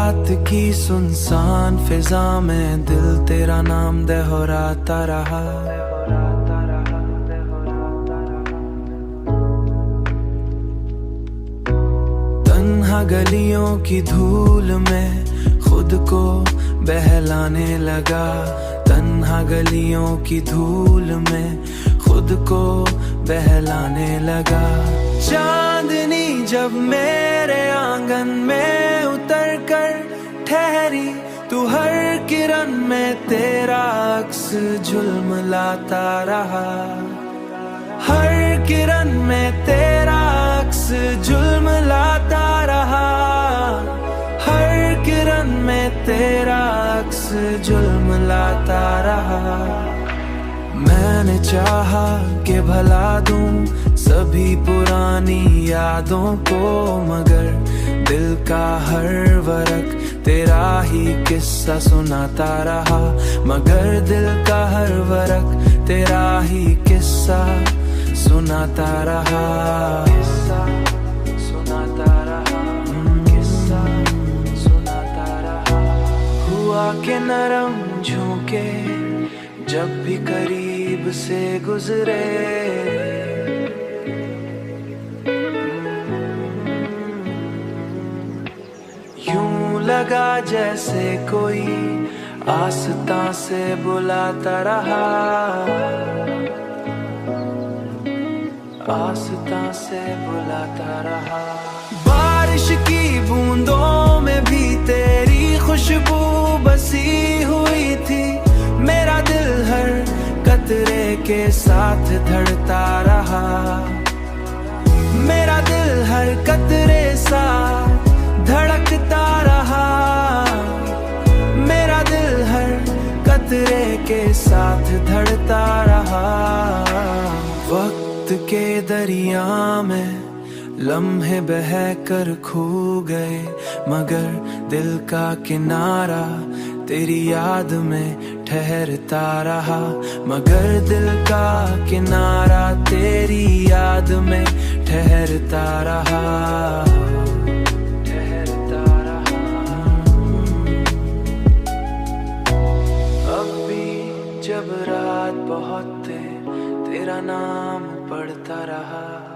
रात की सुनसान फिजा में दिल तेरा नाम दोहराता रहा। तन्हा गलियों की धूल में खुद को बहलाने लगा। तन्हा गलियों की धूल में खुद को बहलाने लगा। चांदनी जब मेरे आंगन में उतर कर ठहरी, तू हर किरण में तेरा अक्स झुलमिलाता रहा। हर किरण में तेरा अक्स झुलमिलाता रहा। हर किरण में तेरा अक्स झुलमिलाता रहा। मैंने चाहा कि भुला दूं सभी पुरानी यादों को, मगर दिल का हर वरक तेरा ही किस्सा सुनाता रहा। मगर दिल का हर वरक तेरा ही किस्सा सुनाता रहा। किस्सा सुनाता रहा। किस्सा सुनाता रहा। हुआ के नरम झोंके जब भी करीब से गुजरे, यूं लगा जैसे कोई आस्ता से बुलाता रहा। आस्ता से बुलाता रहा। बारिश की बूंदों में भी तेरी खुशबू बसी हुई थी। मेरा दिल हर कतरे के साथ धड़ता रहा। मेरा दिल हर कतरे साथ धड़कता रहा। मेरा दिल हर कतरे के साथ धड़ता रहा। वक्त के दरिया में लम्हे बह कर खो गए, मगर दिल का किनारा तेरी याद में ठहरता रहा। मगर दिल का किनारा तेरी याद में ठहरता रहा। ठहरता रहा। अब भी जब रात बहुत तेरा नाम पढ़ता रहा।